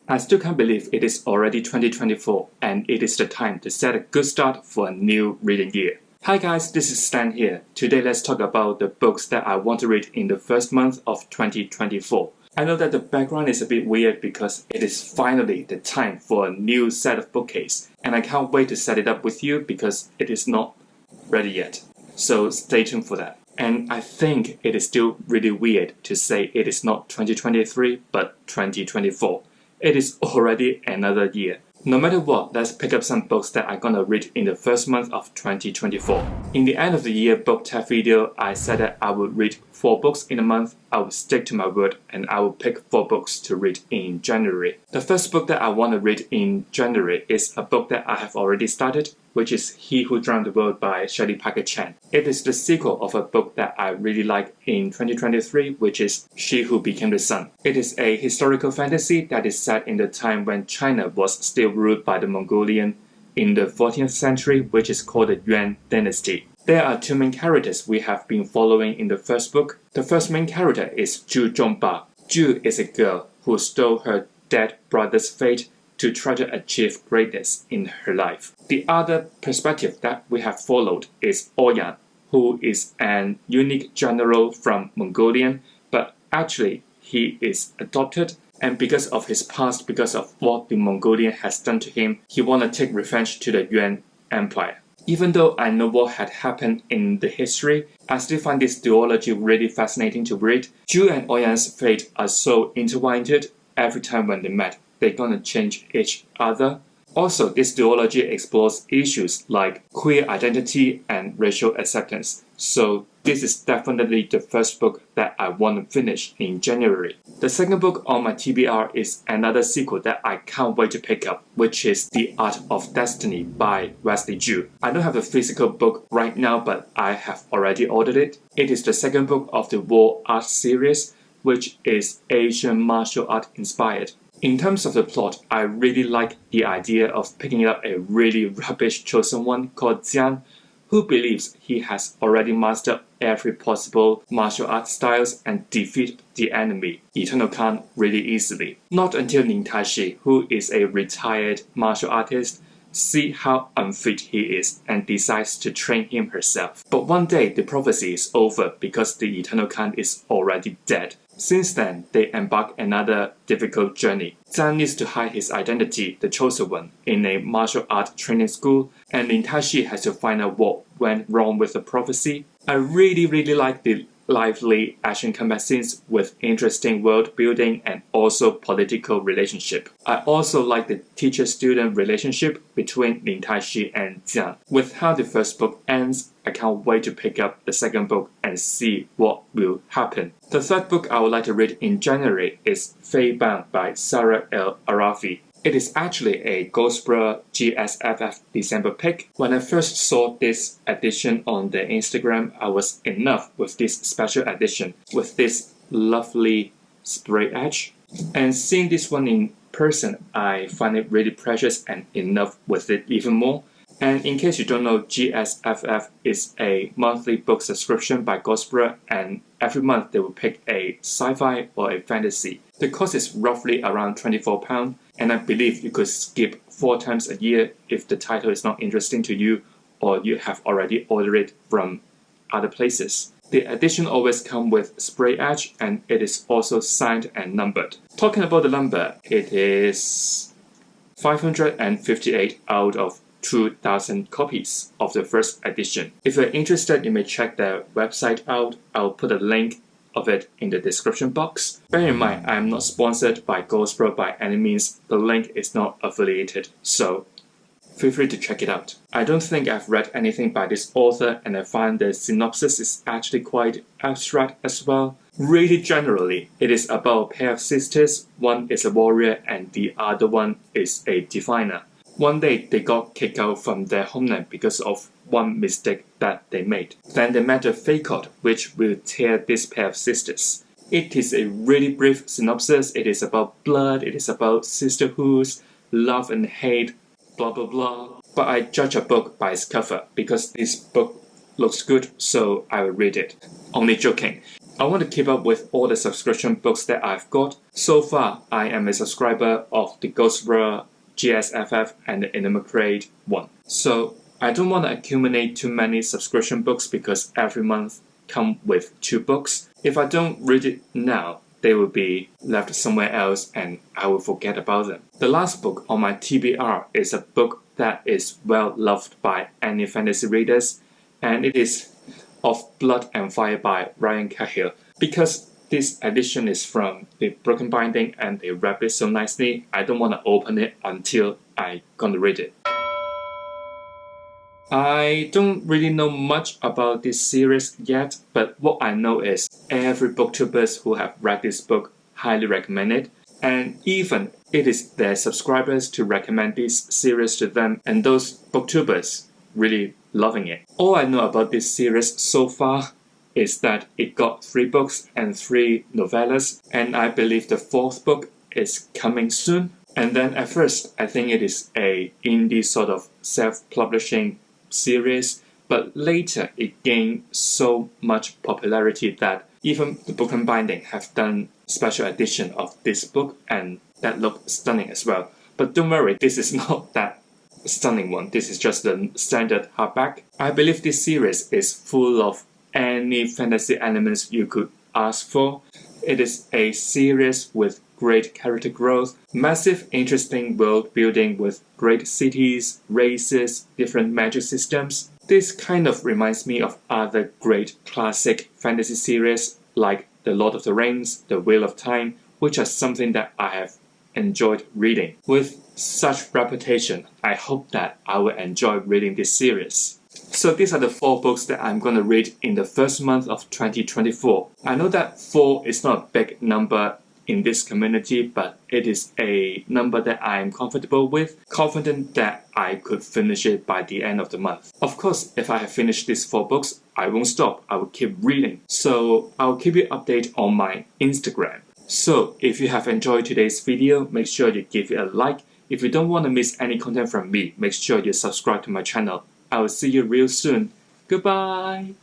I still can't believe it is already 2024 and it is the time to set a good start for a new reading year. Hi guys, this is Stan here. Today let's talk about the books that I want to read in the first month of 2024. I know that the background is a bit weird because it is finally the time for a new set of bookcase, and I can't wait to set it up with you because it is not ready yet. So stay tuned for that. And I think it is still really weird to say it is not 2023 but 2024. It is already another year. No matter what, let's pick up some books that I'm gonna read in the first month of 2024. In the end of the year book tag video, I said that I would read 4 books in a month. I will stick to my word and I will pick 4 books to read in January. The first book that I want to read in January is a book that I have already started, which is He Who Drowned the World by Shirley Parker Chan. It is the sequel of a book that I really like in 2023, which is She Who Became the Sun. It is a historical fantasy that is set in the time when China was still ruled by the Mongolian in the 14th century, which is called the Yuan dynasty. There are 2 main characters we have been following in the first book. The first main character is Zhu Zhongba. Zhu is a girl who stole her dead brother's fate to try to achieve greatness in her life. The other perspective that we have followed is Oyan, who is an unique general from Mongolian, but actually he is adopted, and because of his past, because of what the Mongolian has done to him, he wanted to take revenge to the Yuan Empire. Even though I know what had happened in the history, I still find this duology really fascinating to read. Zhu and Oyan's fate are so intertwined. Every time when they met, they're gonna change each other. Also, this duology explores issues like queer identity and racial acceptance. So this is definitely the first book that I want to finish in January. The second book on my TBR is another sequel that I can't wait to pick up, which is The Art of Destiny by Wesley Zhu. I don't have the physical book right now, but I have already ordered it. It is the second book of the War Art series, which is Asian martial art inspired. In terms of the plot, I really like the idea of picking up a really rubbish chosen one called Jiang, who believes he has already mastered every possible martial art styles and defeat the enemy, Eternal Khan, really easily. Not until Lin Taishi, who is a retired martial artist, see how unfit he is and decides to train him herself. But one day the prophecy is over because the Eternal Khan is already dead. Since then, they embark another difficult journey. Zhang needs to hide his identity, the chosen one, in a martial art training school, and Lin Taishi has to find out what went wrong with the prophecy. I really like the lively action combat scenes with interesting world building and also political relationship. I also like the teacher-student relationship between Lin Taishi and Jiang. With how the first book ends, I can't wait to pick up the second book and see what will happen. The third book I would like to read in January is Fei Bound by Sarah El Arafi. It is actually a Goldsboro GSFF December pick. When I first saw this edition on the Instagram, I was in love with this special edition with this lovely spray edge. And seeing this one in person, I find it really precious and in love with it even more. And in case you don't know, GSFF is a monthly book subscription by Goldsboro, and every month they will pick a sci-fi or a fantasy. The cost is roughly around £24, and I believe you could skip 4 times a year if the title is not interesting to you or you have already ordered it from other places. The edition always comes with spray edge, and it is also signed and numbered. Talking about the number, it is 558 out of 2,000 copies of the first edition. If you're interested, you may check their website out. I'll put a link of it in the description box. Bear in mind, I am not sponsored by Goldsboro by any means. The link is not affiliated, so feel free to check it out. I don't think I've read anything by this author, and I find the synopsis is actually quite abstract as well. Really generally, it is about a pair of sisters. One is a warrior and the other one is a diviner. One day, they got kicked out from their homeland because of one mistake that they made. Then they met a fate code which will tear this pair of sisters. It is a really brief synopsis. It is about blood, it is about sisterhoods, love and hate, blah blah blah. But I judge a book by its cover because this book looks good, so I will read it. Only joking. I want to keep up with all the subscription books that I've got. So far, I am a subscriber of the Goldsboro GSFF and the Enigma Crate one. So I don't want to accumulate too many subscription books because every month come with 2 books. If I don't read it now, they will be left somewhere else and I will forget about them. The last book on my TBR is a book that is well loved by any fantasy readers, and it is Of Blood and Fire by Ryan Cahill. Because this edition is from the broken binding and they wrap it so nicely, I don't want to open it until I'm gonna read it. I don't really know much about this series yet, but what I know is every booktubers who have read this book highly recommend it, and even it is their subscribers to recommend this series to them, and those booktubers really loving it. All I know about this series so far is that it got 3 books and 3 novellas, and I believe the 4th book is coming soon. And then at first, I think it is a indie sort of self-publishing series, but later it gained so much popularity that even the Broken Binding have done special edition of this book, and that looked stunning as well. But don't worry, this is not that stunning one. This is just the standard hardback. I believe this series is full of any fantasy elements you could ask for. It is a series with great character growth, massive interesting world building with great cities, races, different magic systems. This kind of reminds me of other great classic fantasy series like The Lord of the Rings, The Wheel of Time, which are something that I have enjoyed reading. With such reputation, I hope that I will enjoy reading this series. So these are the 4 books that I'm going to read in the first month of 2024. I know that 4 is not a big number in this community, but it is a number that I am comfortable with, confident that I could finish it by the end of the month. Of course, if I have finished these 4 books, I won't stop. I will keep reading. So I'll keep you updated on my Instagram. So if you have enjoyed today's video, make sure you give it a like. If you don't want to miss any content from me, make sure you subscribe to my channel. I will see you real soon. Goodbye!